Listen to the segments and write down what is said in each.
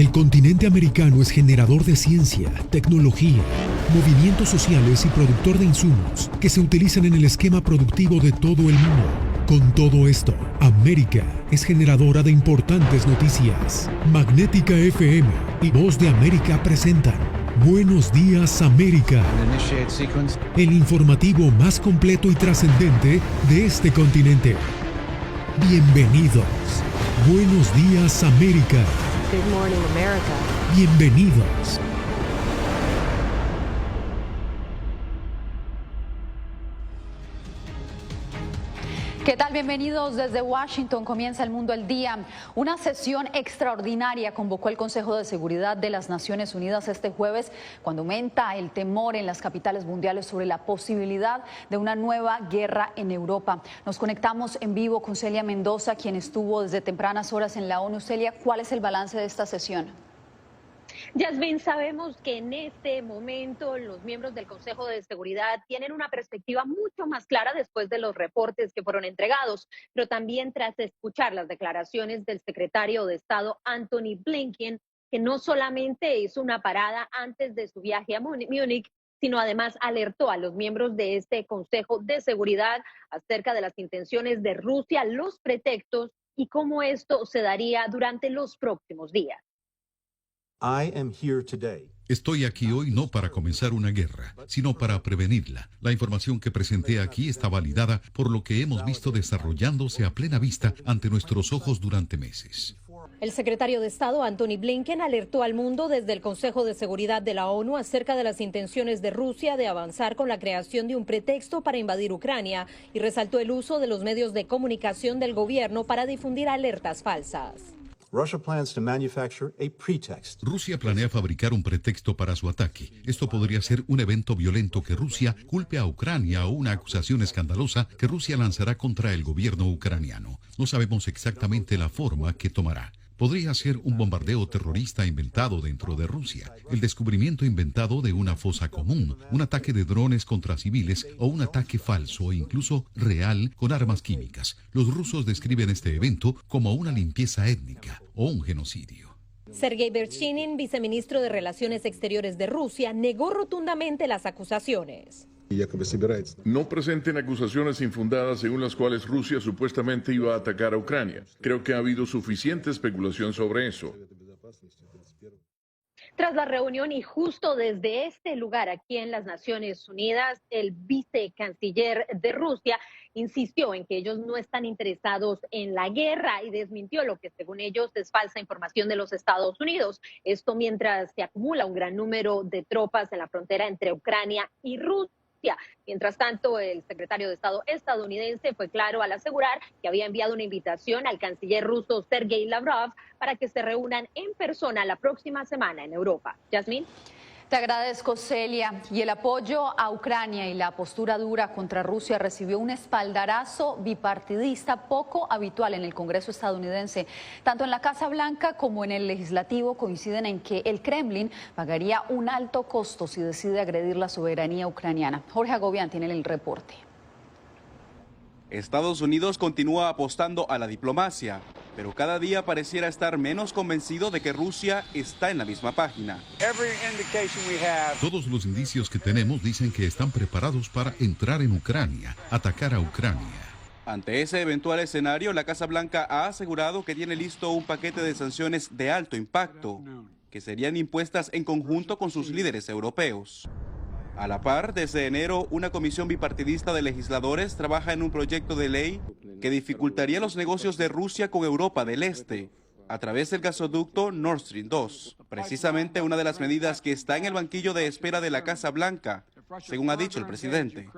El continente americano es generador de ciencia, tecnología, movimientos sociales y productor de insumos que se utilizan en el esquema productivo de todo el mundo. Con todo esto, América es generadora de importantes noticias. Magnética FM y Voz de América presentan Buenos Días América, el informativo más completo y trascendente de este continente. Bienvenidos. Buenos Días América. Good morning, America. Bienvenidos. ¿Qué tal? Bienvenidos desde Washington. Comienza El Mundo al Día. Una sesión extraordinaria convocó el Consejo de Seguridad de las Naciones Unidas este jueves, cuando aumenta el temor en las capitales mundiales sobre la posibilidad de una nueva guerra en Europa. Nos conectamos en vivo con Celia Mendoza, quien estuvo desde tempranas horas en la ONU. Celia, ¿cuál es el balance de esta sesión? Yasmín, sabemos que en este momento los miembros del Consejo de Seguridad tienen una perspectiva mucho más clara después de los reportes que fueron entregados, pero también tras escuchar las declaraciones del secretario de Estado Antony Blinken, que no solamente hizo una parada antes de su viaje a Múnich, sino además alertó a los miembros de este Consejo de Seguridad acerca de las intenciones de Rusia, los pretextos y cómo esto se daría durante los próximos días. Estoy aquí hoy no para comenzar una guerra, sino para prevenirla. La información que presenté aquí está validada por lo que hemos visto desarrollándose a plena vista ante nuestros ojos durante meses. El secretario de Estado Antony Blinken alertó al mundo desde el Consejo de Seguridad de la ONU acerca de las intenciones de Rusia de avanzar con la creación de un pretexto para invadir Ucrania y resaltó el uso de los medios de comunicación del gobierno para difundir alertas falsas. Rusia planea fabricar un pretexto para su ataque. Esto podría ser un evento violento que Rusia culpe a Ucrania o una acusación escandalosa que Rusia lanzará contra el gobierno ucraniano. No sabemos exactamente la forma que tomará. Podría ser un bombardeo terrorista inventado dentro de Rusia, el descubrimiento inventado de una fosa común, un ataque de drones contra civiles o un ataque falso o incluso real con armas químicas. Los rusos describen este evento como una limpieza étnica o un genocidio. Sergei Vershinin, viceministro de Relaciones Exteriores de Rusia, negó rotundamente las acusaciones. No presenten acusaciones infundadas según las cuales Rusia supuestamente iba a atacar a Ucrania. Creo que ha habido suficiente especulación sobre eso. Tras la reunión y justo desde este lugar aquí en las Naciones Unidas, el vicecanciller de Rusia insistió en que ellos no están interesados en la guerra y desmintió lo que según ellos es falsa información de los Estados Unidos. Esto mientras se acumula un gran número de tropas en la frontera entre Ucrania y Rusia. Mientras tanto, el secretario de Estado estadounidense fue claro al asegurar que había enviado una invitación al canciller ruso Sergei Lavrov para que se reúnan en persona la próxima semana en Europa. Yasmín. Te agradezco, Celia. Y el apoyo a Ucrania y la postura dura contra Rusia recibió un espaldarazo bipartidista poco habitual en el Congreso estadounidense. Tanto en la Casa Blanca como en el Legislativo coinciden en que el Kremlin pagaría un alto costo si decide agredir la soberanía ucraniana. Jorge Agobián tiene el reporte. Estados Unidos continúa apostando a la diplomacia, pero cada día pareciera estar menos convencido de que Rusia está en la misma página. Todos los indicios que tenemos dicen que están preparados para entrar en Ucrania, atacar a Ucrania. Ante ese eventual escenario, la Casa Blanca ha asegurado que tiene listo un paquete de sanciones de alto impacto, que serían impuestas en conjunto con sus líderes europeos. A la par, desde enero, una comisión bipartidista de legisladores trabaja en un proyecto de ley que dificultaría los negocios de Rusia con Europa del Este a través del gasoducto Nord Stream 2. Precisamente una de las medidas que está en el banquillo de espera de la Casa Blanca, según ha dicho el presidente.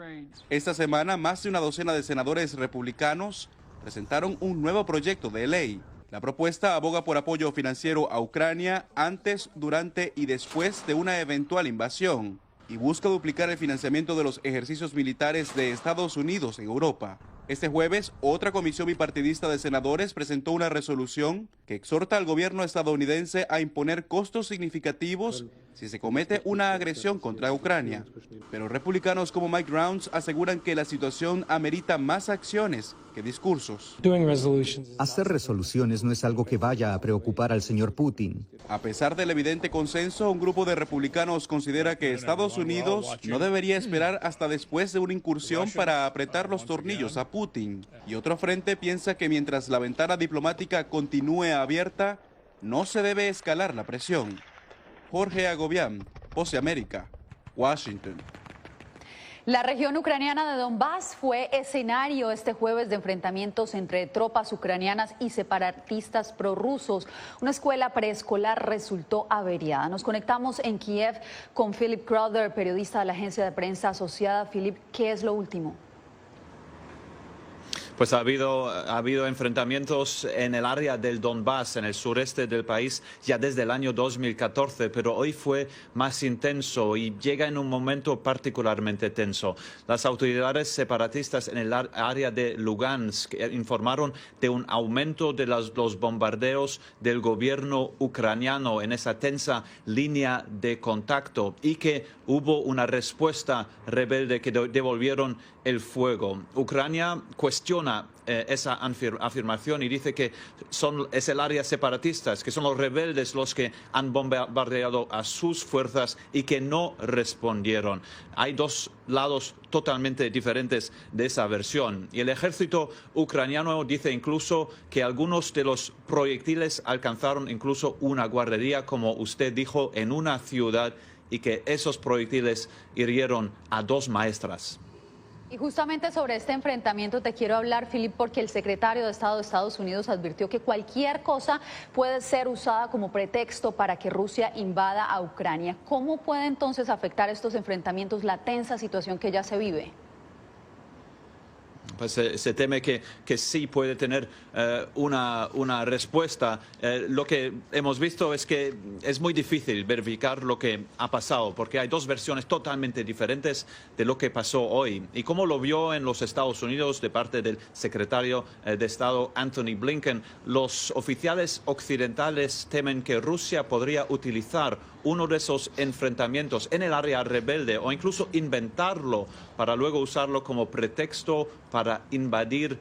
Esta semana, más de una docena de senadores republicanos presentaron un nuevo proyecto de ley. La propuesta aboga por apoyo financiero a Ucrania antes, durante y después de una eventual invasión, y busca duplicar el financiamiento de los ejercicios militares de Estados Unidos en Europa. Este jueves, otra comisión bipartidista de senadores presentó una resolución que exhorta al gobierno estadounidense a imponer costos significativos si se comete una agresión contra Ucrania. Pero republicanos como Mike Rounds aseguran que la situación amerita más acciones que discursos. Hacer resoluciones no es algo que vaya a preocupar al señor Putin. A pesar del evidente consenso, un grupo de republicanos considera que Estados Unidos no debería esperar hasta después de una incursión para apretar los tornillos a Putin. Y otro frente piensa que mientras la ventana diplomática continúe abierta, no se debe escalar la presión. Jorge Agobián, Voz de América, Washington. La región ucraniana de Donbass fue escenario este jueves de enfrentamientos entre tropas ucranianas y separatistas prorrusos. Una escuela preescolar resultó averiada. Nos conectamos en Kiev con Philip Crowder, periodista de la agencia de prensa asociada. Philip, ¿qué es lo último? Pues ha habido enfrentamientos en el área del Donbass, en el sureste del país, ya desde el año 2014, pero hoy fue más intenso y llega en un momento particularmente tenso. Las autoridades separatistas en el área de Lugansk informaron de un aumento de los bombardeos del gobierno ucraniano en esa tensa línea de contacto y que hubo una respuesta rebelde que devolvieron el fuego. Ucrania cuestiona esa afirmación y dice que es el área separatistas, que son los rebeldes los que han bombardeado a sus fuerzas y que no respondieron. Hay dos lados totalmente diferentes de esa versión. Y el ejército ucraniano dice incluso que algunos de los proyectiles alcanzaron incluso una guardería, como usted dijo, en una ciudad, y que esos proyectiles hirieron a 2 maestras. Y justamente sobre este enfrentamiento te quiero hablar, Philip, porque el secretario de Estado de Estados Unidos advirtió que cualquier cosa puede ser usada como pretexto para que Rusia invada a Ucrania. ¿Cómo puede entonces afectar estos enfrentamientos la tensa situación que ya se vive? Pues se teme que sí puede tener una respuesta. Lo que hemos visto es que es muy difícil verificar lo que ha pasado, porque hay 2 versiones totalmente diferentes de lo que pasó hoy. Y como lo vio en los Estados Unidos de parte del secretario de Estado Anthony Blinken, los oficiales occidentales temen que Rusia podría utilizar uno de esos enfrentamientos en el área rebelde o incluso inventarlo para luego usarlo como pretexto para invadir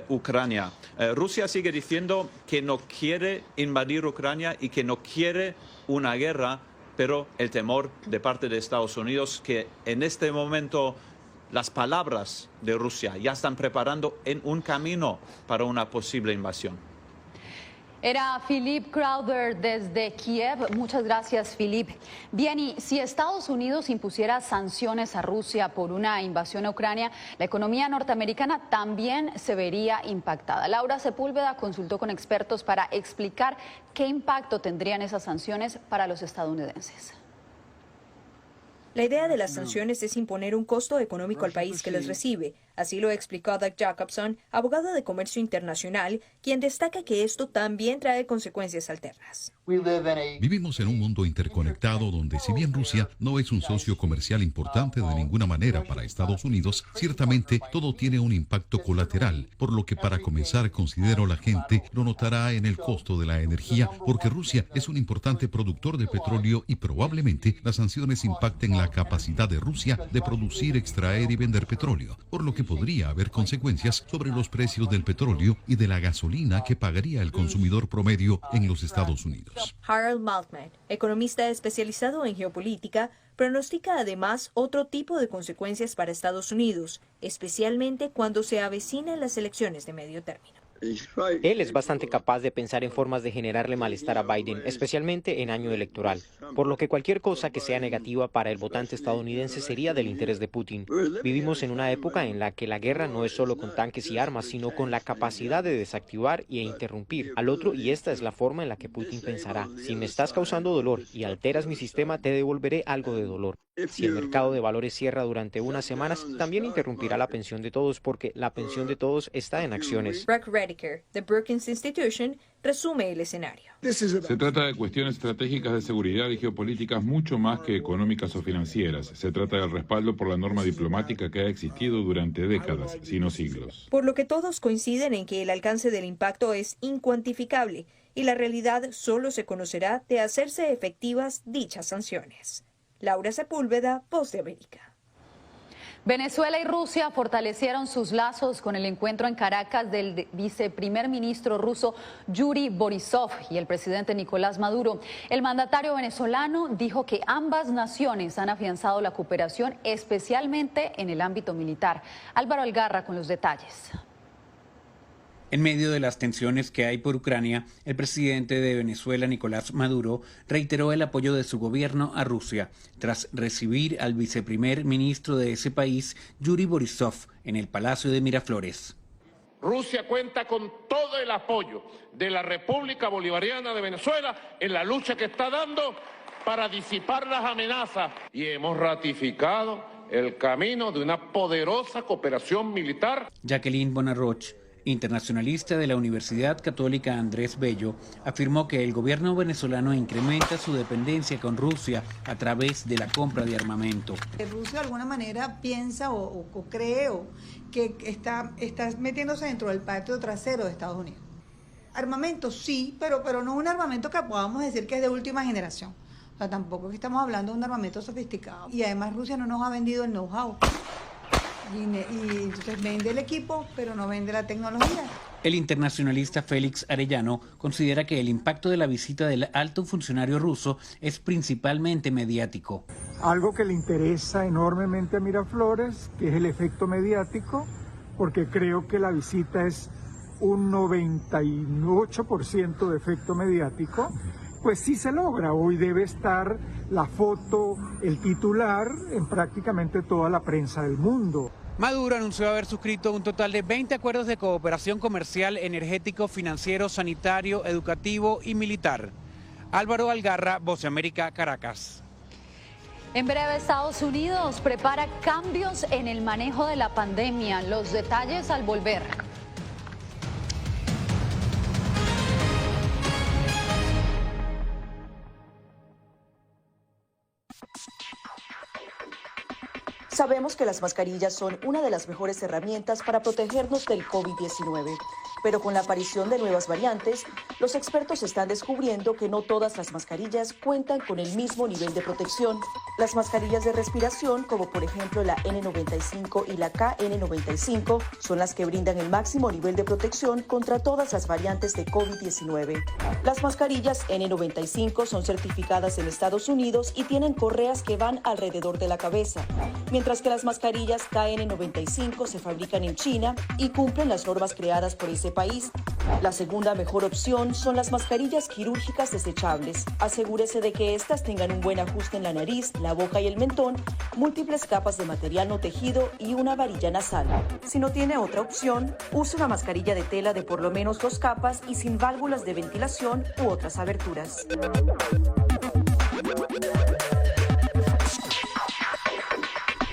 Ucrania. Rusia sigue diciendo que no quiere invadir Ucrania y que no quiere una guerra, pero el temor de parte de Estados Unidos que en este momento las palabras de Rusia ya están preparando en un camino para una posible invasión. Era Philip Crowder desde Kiev. Muchas gracias, Philip. Bien, y si Estados Unidos impusiera sanciones a Rusia por una invasión a Ucrania, la economía norteamericana también se vería impactada. Laura Sepúlveda consultó con expertos para explicar qué impacto tendrían esas sanciones para los estadounidenses. La idea de las sanciones es imponer un costo económico al país que las recibe. Así lo explicó Doug Jacobson, abogado de comercio internacional, quien destaca que esto también trae consecuencias alternas. Vivimos en un mundo interconectado donde, si bien Rusia no es un socio comercial importante de ninguna manera para Estados Unidos, ciertamente todo tiene un impacto colateral, por lo que para comenzar considero la gente lo notará en el costo de la energía, porque Rusia es un importante productor de petróleo y probablemente las sanciones impacten la capacidad de Rusia de producir, extraer y vender petróleo, por lo que podría haber consecuencias sobre los precios del petróleo y de la gasolina que pagaría el consumidor promedio en los Estados Unidos. Harold Maltman, economista especializado en geopolítica, pronostica además otro tipo de consecuencias para Estados Unidos, especialmente cuando se avecinan las elecciones de medio término. Él es bastante capaz de pensar en formas de generarle malestar a Biden, especialmente en año electoral, por lo que cualquier cosa que sea negativa para el votante estadounidense sería del interés de Putin. Vivimos en una época en la que la guerra no es solo con tanques y armas, sino con la capacidad de desactivar e interrumpir al otro, y esta es la forma en la que Putin pensará: si me estás causando dolor y alteras mi sistema, te devolveré algo de dolor. Si el mercado de valores cierra durante unas semanas, también interrumpirá la pensión de todos, porque la pensión de todos está en acciones. Rex Rediker, de Brookings Institution, resume el escenario. Se trata de cuestiones estratégicas de seguridad y geopolíticas mucho más que económicas o financieras. Se trata del respaldo por la norma diplomática que ha existido durante décadas, sino siglos. Por lo que todos coinciden en que el alcance del impacto es incuantificable y la realidad solo se conocerá de hacerse efectivas dichas sanciones. Laura Sepúlveda, Voz de América. Venezuela y Rusia fortalecieron sus lazos con el encuentro en Caracas del viceprimer ministro ruso Yuri Borisov y el presidente Nicolás Maduro. El mandatario venezolano dijo que ambas naciones han afianzado la cooperación, especialmente en el ámbito militar. Álvaro Algarra con los detalles. En medio de las tensiones que hay por Ucrania, el presidente de Venezuela, Nicolás Maduro, reiteró el apoyo de su gobierno a Rusia, tras recibir al viceprimer ministro de ese país, Yuri Borisov, en el Palacio de Miraflores. Rusia cuenta con todo el apoyo de la República Bolivariana de Venezuela en la lucha que está dando para disipar las amenazas. Y hemos ratificado el camino de una poderosa cooperación militar. Jacqueline Bonarroch, internacionalista de la Universidad Católica Andrés Bello, afirmó que el gobierno venezolano incrementa su dependencia con Rusia a través de la compra de armamento. Rusia de alguna manera piensa o cree que está metiéndose dentro del patio trasero de Estados Unidos. Armamento sí, pero no un armamento que podamos decir que es de última generación. O sea, tampoco que estamos hablando de un armamento sofisticado. Y además Rusia no nos ha vendido el know-how. Y entonces vende el equipo, pero no vende la tecnología. El internacionalista Félix Arellano considera que el impacto de la visita del alto funcionario ruso es principalmente mediático. Algo que le interesa enormemente a Miraflores, que es el efecto mediático, porque creo que la visita es un 98% de efecto mediático, pues sí se logra. Hoy debe estar la foto, el titular, en prácticamente toda la prensa del mundo. Maduro anunció haber suscrito un total de 20 acuerdos de cooperación comercial, energético, financiero, sanitario, educativo y militar. Álvaro Algarra, Voz de América, Caracas. En breve, Estados Unidos prepara cambios en el manejo de la pandemia. Los detalles al volver. Sabemos que las mascarillas son una de las mejores herramientas para protegernos del COVID-19, pero con la aparición de nuevas variantes, los expertos están descubriendo que no todas las mascarillas cuentan con el mismo nivel de protección. Las mascarillas de respiración, como por ejemplo la N95 y la KN95, son las que brindan el máximo nivel de protección contra todas las variantes de COVID-19. Las mascarillas N95 son certificadas en Estados Unidos y tienen correas que van alrededor de la cabeza, mientras que las mascarillas KN95 se fabrican en China y cumplen las normas creadas por ese país. La segunda mejor opción son las mascarillas quirúrgicas desechables. Asegúrese de que estas tengan un buen ajuste en la nariz, la boca y el mentón, múltiples capas de material no tejido y una varilla nasal. Si no tiene otra opción, use una mascarilla de tela de por lo menos 2 capas y sin válvulas de ventilación u otras aberturas.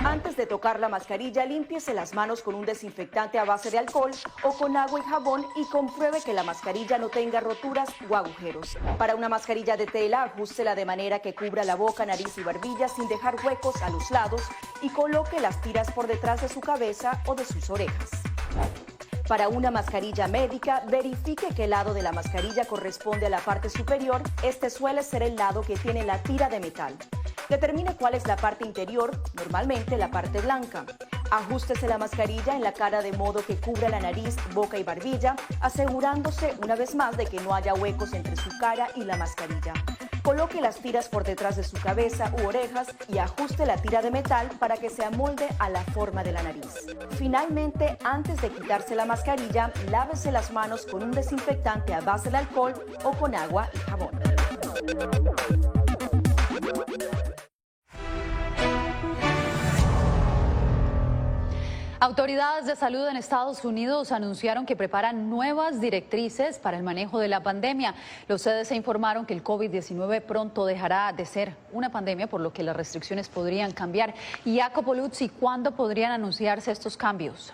Antes de tocar la mascarilla, límpiese las manos con un desinfectante a base de alcohol o con agua y jabón y compruebe que la mascarilla no tenga roturas o agujeros. Para una mascarilla de tela, ajústela de manera que cubra la boca, nariz y barbilla sin dejar huecos a los lados y coloque las tiras por detrás de su cabeza o de sus orejas. Para una mascarilla médica, verifique que el lado de la mascarilla corresponde a la parte superior. Este suele ser el lado que tiene la tira de metal. Determine cuál es la parte interior, normalmente la parte blanca. Ajústese la mascarilla en la cara de modo que cubra la nariz, boca y barbilla, asegurándose una vez más de que no haya huecos entre su cara y la mascarilla. Coloque las tiras por detrás de su cabeza u orejas y ajuste la tira de metal para que se amolde a la forma de la nariz. Finalmente, antes de quitarse la mascarilla, lávese las manos con un desinfectante a base de alcohol o con agua y jabón. Autoridades de salud en Estados Unidos anunciaron que preparan nuevas directrices para el manejo de la pandemia. Los CDC informaron que el COVID-19 pronto dejará de ser una pandemia, por lo que las restricciones podrían cambiar. Y Jacopo Luzzi, ¿cuándo podrían anunciarse estos cambios?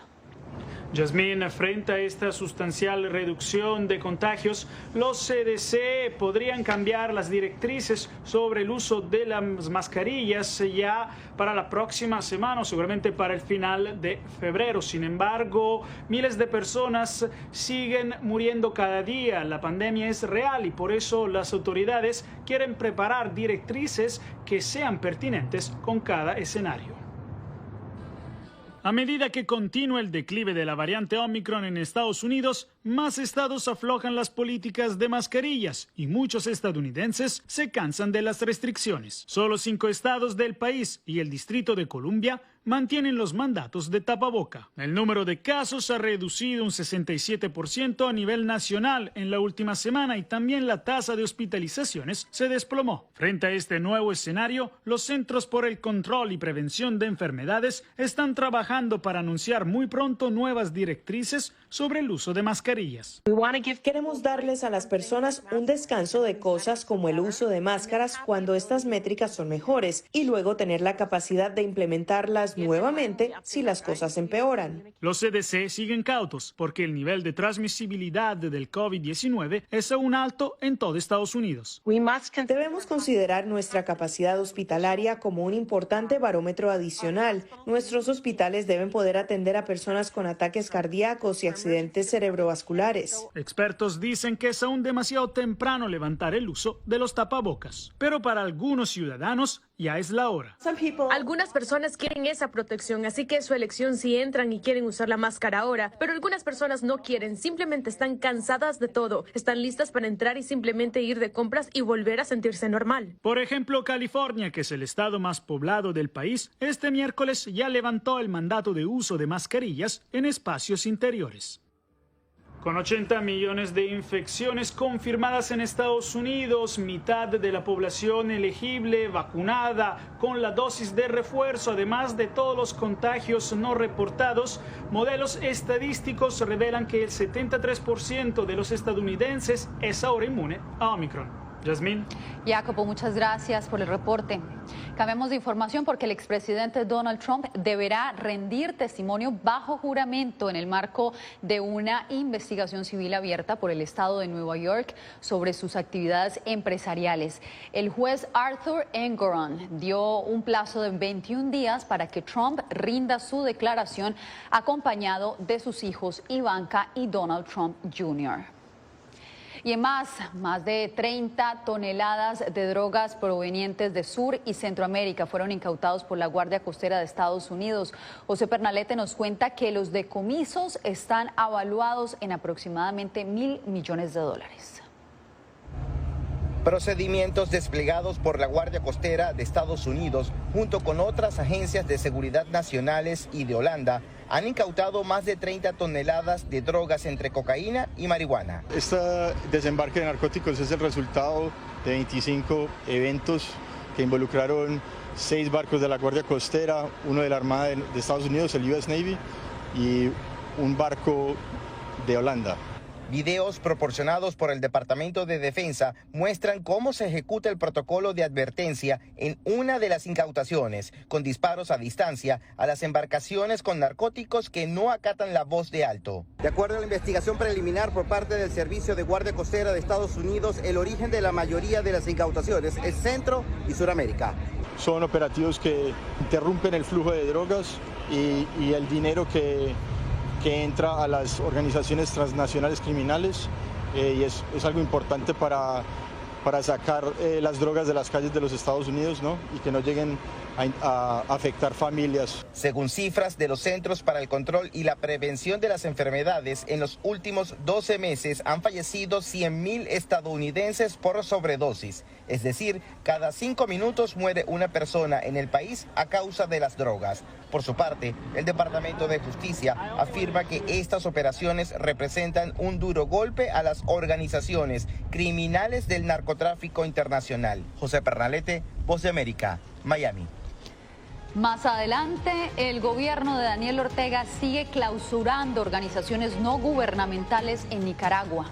Yasmín, frente a esta sustancial reducción de contagios, los CDC podrían cambiar las directrices sobre el uso de las mascarillas ya para la próxima semana o seguramente para el final de febrero. Sin embargo, miles de personas siguen muriendo cada día. La pandemia es real y por eso las autoridades quieren preparar directrices que sean pertinentes con cada escenario. A medida que continúa el declive de la variante Omicron en Estados Unidos, más estados aflojan las políticas de mascarillas y muchos estadounidenses se cansan de las restricciones. Solo 5 estados del país y el Distrito de Columbia mantienen los mandatos de tapaboca. El número de casos ha reducido un 67% a nivel nacional en la última semana y también la tasa de hospitalizaciones se desplomó. Frente a este nuevo escenario, los Centros por el Control y Prevención de Enfermedades están trabajando para anunciar muy pronto nuevas directrices sobre el uso de mascarillas. Queremos darles a las personas un descanso de cosas como el uso de máscaras cuando estas métricas son mejores y luego tener la capacidad de implementarlas nuevamente si las cosas empeoran. Los CDC siguen cautos porque el nivel de transmisibilidad del COVID-19 es aún alto en todo Estados Unidos. Debemos considerar nuestra capacidad hospitalaria como un importante barómetro adicional. Nuestros hospitales deben poder atender a personas con ataques cardíacos y accidentes cerebrovasculares. Expertos dicen que es aún demasiado temprano levantar el uso de los tapabocas, pero para algunos ciudadanos ya es la hora. Algunas personas quieren esa protección, así que es su elección si entran y quieren usar la máscara ahora, pero algunas personas no quieren, simplemente están cansadas de todo, están listas para entrar y simplemente ir de compras y volver a sentirse normal. Por ejemplo, California, que es el estado más poblado del país, este miércoles ya levantó el mandato de uso de mascarillas en espacios interiores. Con 80 millones de infecciones confirmadas en Estados Unidos, mitad de la población elegible vacunada con la dosis de refuerzo, además de todos los contagios no reportados, modelos estadísticos revelan que el 73% de los estadounidenses es ahora inmune a Omicron. Yasmín. Jacopo, muchas gracias por el reporte. Cambiamos de información porque el expresidente Donald Trump deberá rendir testimonio bajo juramento en el marco de una investigación civil abierta por el estado de Nueva York sobre sus actividades empresariales. El juez Arthur Engoron dio un plazo de 21 días para que Trump rinda su declaración acompañado de sus hijos Ivanka y Donald Trump Jr. Y en más de 30 toneladas de drogas provenientes de Sur y Centroamérica fueron incautados por la Guardia Costera de Estados Unidos. José Pernalete nos cuenta que los decomisos están avaluados en aproximadamente $1.000 millones. Procedimientos desplegados por la Guardia Costera de Estados Unidos junto con otras agencias de seguridad nacionales y de Holanda han incautado más de 30 toneladas de drogas entre cocaína y marihuana. Este desembarque de narcóticos es el resultado de 25 eventos que involucraron 6 barcos de la Guardia Costera, uno de la Armada de Estados Unidos, el US Navy, y un barco de Holanda. Videos proporcionados por el Departamento de Defensa muestran cómo se ejecuta el protocolo de advertencia en una de las incautaciones, con disparos a distancia a las embarcaciones con narcóticos que no acatan la voz de alto. De acuerdo a la investigación preliminar por parte del Servicio de Guardia Costera de Estados Unidos, el origen de la mayoría de las incautaciones es Centro y Suramérica. Son operativos que interrumpen el flujo de drogas y el dinero que entra a las organizaciones transnacionales criminales y es algo importante para sacar las drogas de las calles de los Estados Unidos, ¿no? Y que no lleguen a afectar familias. Según cifras de los Centros para el Control y la Prevención de las Enfermedades, en los últimos 12 meses han fallecido 100.000 estadounidenses por sobredosis. Es decir, cada 5 minutos muere una persona en el país a causa de las drogas. Por su parte, el Departamento de Justicia afirma que estas operaciones representan un duro golpe a las organizaciones criminales del narcotráfico internacional. José Pernalete, Voz de América, Miami. Más adelante, el gobierno de Daniel Ortega sigue clausurando organizaciones no gubernamentales en Nicaragua.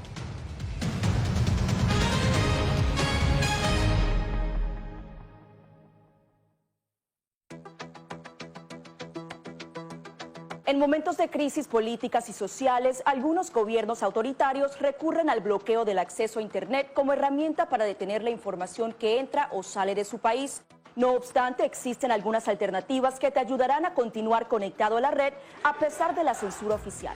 En momentos de crisis políticas y sociales, algunos gobiernos autoritarios recurren al bloqueo del acceso a Internet como herramienta para detener la información que entra o sale de su país. No obstante, existen algunas alternativas que te ayudarán a continuar conectado a la red a pesar de la censura oficial.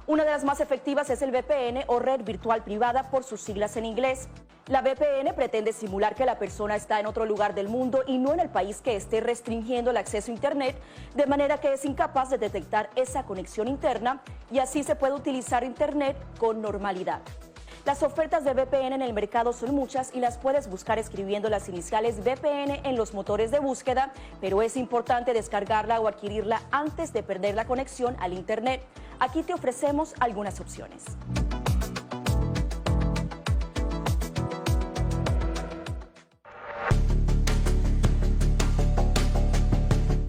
Una de las más efectivas es el VPN o red virtual privada por sus siglas en inglés. La VPN pretende simular que la persona está en otro lugar del mundo y no en el país que esté restringiendo el acceso a Internet, de manera que es incapaz de detectar esa conexión interna y así se puede utilizar Internet con normalidad. Las ofertas de VPN en el mercado son muchas y las puedes buscar escribiendo las iniciales VPN en los motores de búsqueda, pero es importante descargarla o adquirirla antes de perder la conexión al Internet. Aquí te ofrecemos algunas opciones.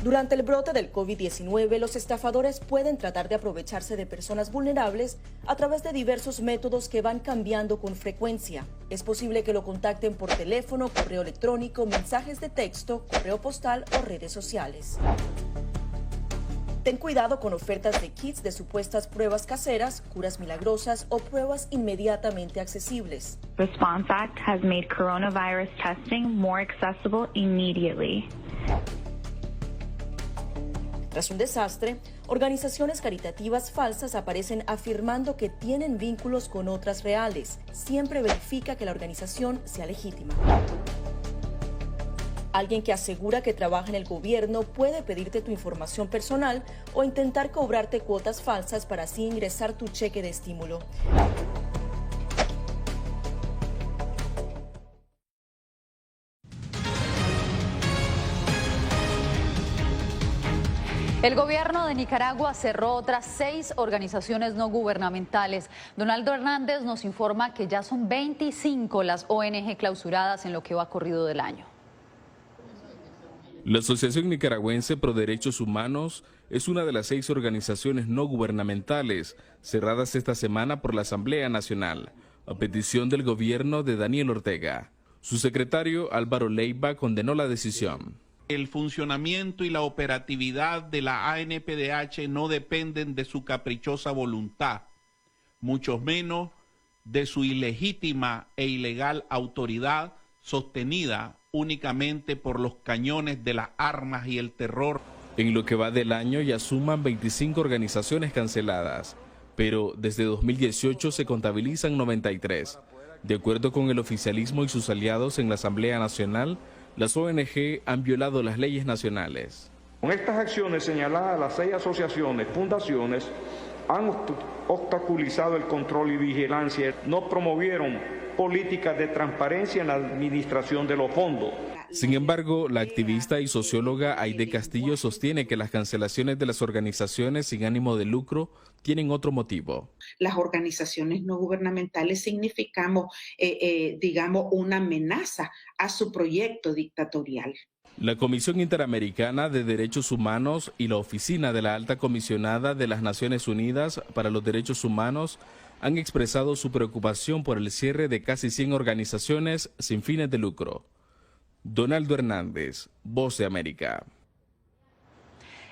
Durante el brote del COVID-19, los estafadores pueden tratar de aprovecharse de personas vulnerables a través de diversos métodos que van cambiando con frecuencia. Es posible que lo contacten por teléfono, correo electrónico, mensajes de texto, correo postal o redes sociales. Ten cuidado con ofertas de kits de supuestas pruebas caseras, curas milagrosas o pruebas inmediatamente accesibles. Response Act has made coronavirus testing more accessible immediately. Tras un desastre, organizaciones caritativas falsas aparecen afirmando que tienen vínculos con otras reales. Siempre verifica que la organización sea legítima. Alguien que asegura que trabaja en el gobierno puede pedirte tu información personal o intentar cobrarte cuotas falsas para así ingresar tu cheque de estímulo. El gobierno de Nicaragua cerró otras 6 organizaciones no gubernamentales. Donaldo Hernández nos informa que ya son 25 las ONG clausuradas en lo que va corrido del año. La Asociación Nicaragüense Pro Derechos Humanos es una de las 6 organizaciones no gubernamentales cerradas esta semana por la Asamblea Nacional, a petición del gobierno de Daniel Ortega. Su secretario, Álvaro Leiva, condenó la decisión. El funcionamiento y la operatividad de la ANPDH no dependen de su caprichosa voluntad, mucho menos de su ilegítima e ilegal autoridad sostenida únicamente por los cañones de las armas y el terror. En lo que va del año ya suman 25 organizaciones canceladas, pero desde 2018 se contabilizan 93. De acuerdo con el oficialismo y sus aliados en la Asamblea Nacional, las ONG han violado las leyes nacionales. Con estas acciones señaladas, las 6 asociaciones, fundaciones, han obstaculizado el control y vigilancia, no promovieron políticas de transparencia en la administración de los fondos. Sin embargo, la activista y socióloga Aide Castillo sostiene que las cancelaciones de las organizaciones sin ánimo de lucro tienen otro motivo. Las organizaciones no gubernamentales significamos, digamos, una amenaza a su proyecto dictatorial. La Comisión Interamericana de Derechos Humanos y la Oficina de la Alta Comisionada de las Naciones Unidas para los Derechos Humanos han expresado su preocupación por el cierre de casi 100 organizaciones sin fines de lucro. Donaldo Hernández, Voz de América.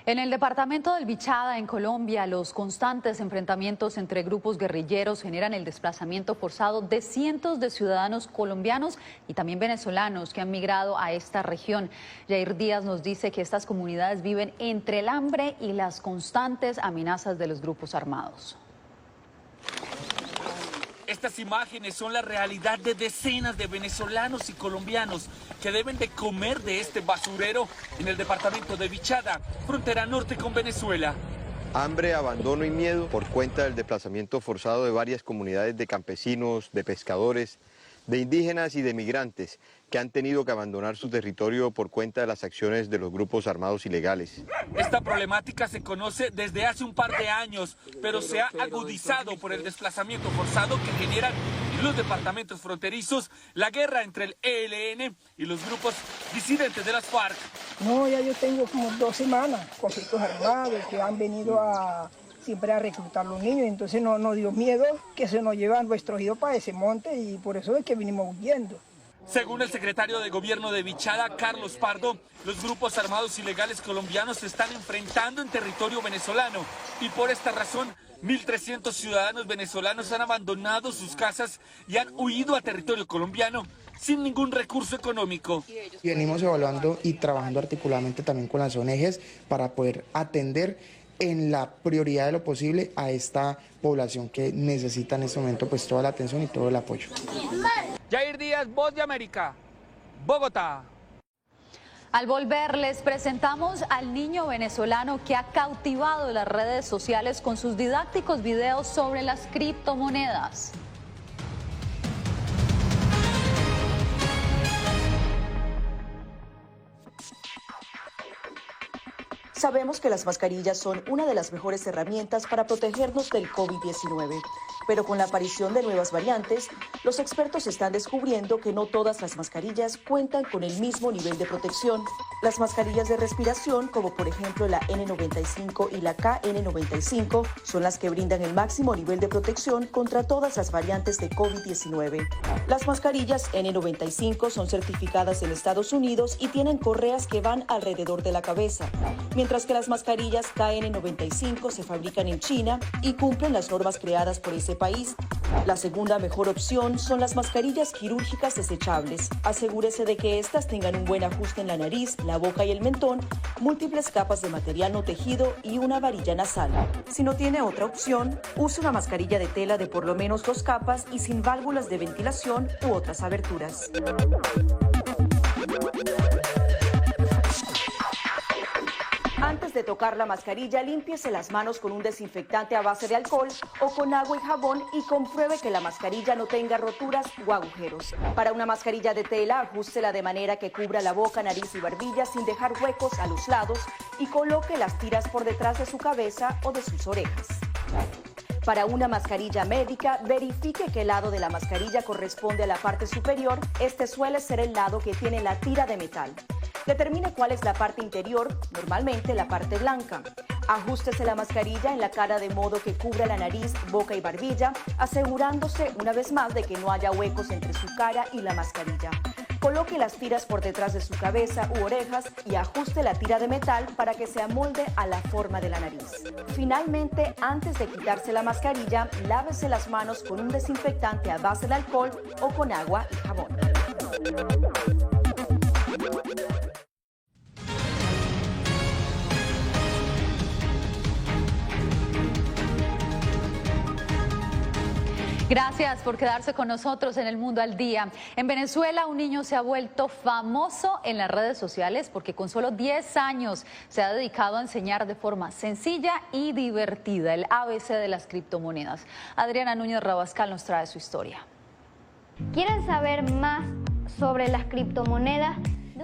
En el departamento del Bichada, en Colombia, los constantes enfrentamientos entre grupos guerrilleros generan el desplazamiento forzado de cientos de ciudadanos colombianos y también venezolanos que han migrado a esta región. Jair Díaz nos dice que estas comunidades viven entre el hambre y las constantes amenazas de los grupos armados. Estas imágenes son la realidad de decenas de venezolanos y colombianos que deben de comer de este basurero en el departamento de Bichada, frontera norte con Venezuela. Hambre, abandono y miedo por cuenta del desplazamiento forzado de varias comunidades de campesinos, de pescadores, de indígenas y de migrantes que han tenido que abandonar su territorio por cuenta de las acciones de los grupos armados ilegales. Esta problemática se conoce desde hace un par de años, pero se ha agudizado por el desplazamiento forzado que generan en los departamentos fronterizos la guerra entre el ELN y los grupos disidentes de las FARC. No, ya yo tengo como 2 semanas, conflictos armados que han venido siempre a reclutar a los niños, entonces nos dio miedo que se nos llevan nuestros hijos para ese monte y por eso es que vinimos huyendo. Según el secretario de Gobierno de Vichada, Carlos Pardo, los grupos armados ilegales colombianos se están enfrentando en territorio venezolano y por esta razón 1.300 ciudadanos venezolanos han abandonado sus casas y han huido a territorio colombiano sin ningún recurso económico. Y venimos evaluando y trabajando articuladamente también con las ONGs para poder atender en la prioridad de lo posible a esta población que necesita en este momento pues toda la atención y todo el apoyo. Jair Díaz, Voz de América, Bogotá. Al volver les presentamos al niño venezolano que ha cautivado las redes sociales con sus didácticos videos sobre las criptomonedas. Sabemos que las mascarillas son una de las mejores herramientas para protegernos del COVID-19, pero con la aparición de nuevas variantes, los expertos están descubriendo que no todas las mascarillas cuentan con el mismo nivel de protección. Las mascarillas de respiración, como por ejemplo la N95 y la KN95, son las que brindan el máximo nivel de protección contra todas las variantes de COVID-19. Las mascarillas N95 son certificadas en Estados Unidos y tienen correas que van alrededor de la cabeza, mientras que las mascarillas KN95 se fabrican en China y cumplen las normas creadas por ese país. La segunda mejor opción son las mascarillas quirúrgicas desechables. Asegúrese de que estas tengan un buen ajuste en la nariz, la boca y el mentón, múltiples capas de material no tejido y una varilla nasal. Si no tiene otra opción, use una mascarilla de tela de por lo menos 2 capas y sin válvulas de ventilación u otras aberturas. Antes de tocar la mascarilla, límpiese las manos con un desinfectante a base de alcohol o con agua y jabón y compruebe que la mascarilla no tenga roturas o agujeros. Para una mascarilla de tela, ajústela de manera que cubra la boca, nariz y barbilla sin dejar huecos a los lados y coloque las tiras por detrás de su cabeza o de sus orejas. Para una mascarilla médica, verifique que el lado de la mascarilla corresponde a la parte superior. Este suele ser el lado que tiene la tira de metal. Determine cuál es la parte interior, normalmente la parte blanca. Ajústese la mascarilla en la cara de modo que cubra la nariz, boca y barbilla, asegurándose una vez más de que no haya huecos entre su cara y la mascarilla. Coloque las tiras por detrás de su cabeza u orejas y ajuste la tira de metal para que se amolde a la forma de la nariz. Finalmente, antes de quitarse la mascarilla, lávese las manos con un desinfectante a base de alcohol o con agua y jabón. Gracias por quedarse con nosotros en El Mundo al Día. En Venezuela, un niño se ha vuelto famoso en las redes sociales porque con solo 10 años se ha dedicado a enseñar de forma sencilla y divertida el ABC de las criptomonedas. Adriana Núñez Rabascal nos trae su historia. ¿Quieren saber más sobre las criptomonedas?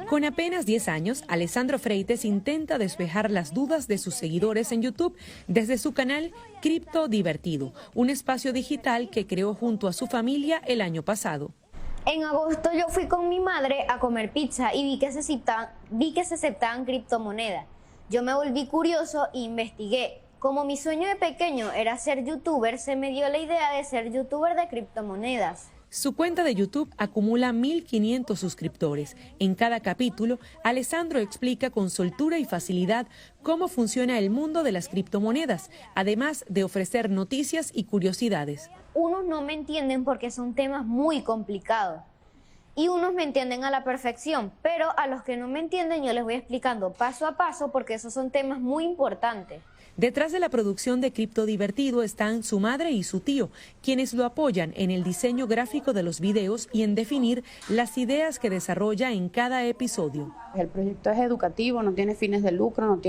Con apenas 10 años, Alessandro Freites intenta despejar las dudas de sus seguidores en YouTube desde su canal Cripto Divertido, un espacio digital que creó junto a su familia el año pasado. En agosto yo fui con mi madre a comer pizza y vi que se aceptaban criptomonedas. Yo me volví curioso e investigué. Como mi sueño de pequeño era ser youtuber, se me dio la idea de ser youtuber de criptomonedas. Su cuenta de YouTube acumula 1.500 suscriptores. En cada capítulo, Alessandro explica con soltura y facilidad cómo funciona el mundo de las criptomonedas, además de ofrecer noticias y curiosidades. Unos no me entienden porque son temas muy complicados y unos me entienden a la perfección, pero a los que no me entienden yo les voy explicando paso a paso porque esos son temas muy importantes. Detrás de la producción de Cripto Divertido están su madre y su tío, quienes lo apoyan en el diseño gráfico de los videos y en definir las ideas que desarrolla en cada episodio. El proyecto es educativo, no tiene fines de lucro,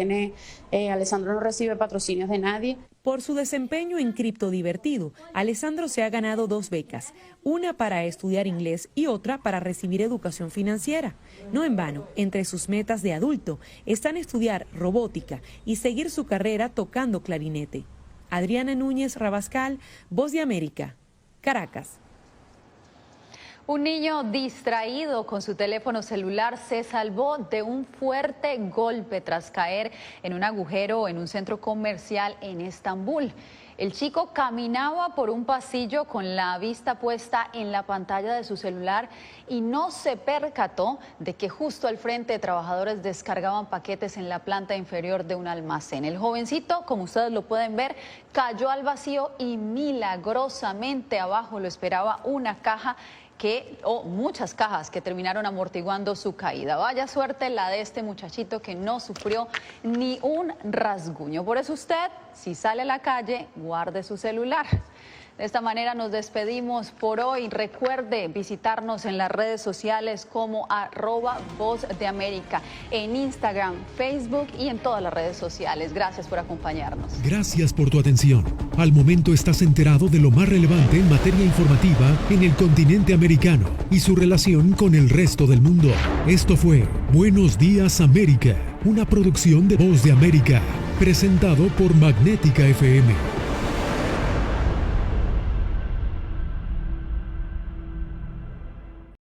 Alessandro no recibe patrocinios de nadie. Por su desempeño en Cripto Divertido, Alessandro se ha ganado 2 becas, una para estudiar inglés y otra para recibir educación financiera. No en vano, entre sus metas de adulto están estudiar robótica y seguir su carrera tocando clarinete. Adriana Núñez Rabascal, Voz de América, Caracas. Un niño distraído con su teléfono celular se salvó de un fuerte golpe tras caer en un agujero en un centro comercial en Estambul. El chico caminaba por un pasillo con la vista puesta en la pantalla de su celular y no se percató de que justo al frente trabajadores descargaban paquetes en la planta inferior de un almacén. El jovencito, como ustedes lo pueden ver, cayó al vacío y milagrosamente abajo lo esperaba una caja o muchas cajas que terminaron amortiguando su caída. Vaya suerte la de este muchachito que no sufrió ni un rasguño. Por eso usted, si sale a la calle, guarde su celular. De esta manera nos despedimos por hoy. Recuerde visitarnos en las redes sociales como @Voz de América, en Instagram, Facebook y en todas las redes sociales. Gracias por acompañarnos. Gracias por tu atención. Al momento estás enterado de lo más relevante en materia informativa en el continente americano y su relación con el resto del mundo. Esto fue Buenos Días América, una producción de Voz de América, presentado por Magnética FM.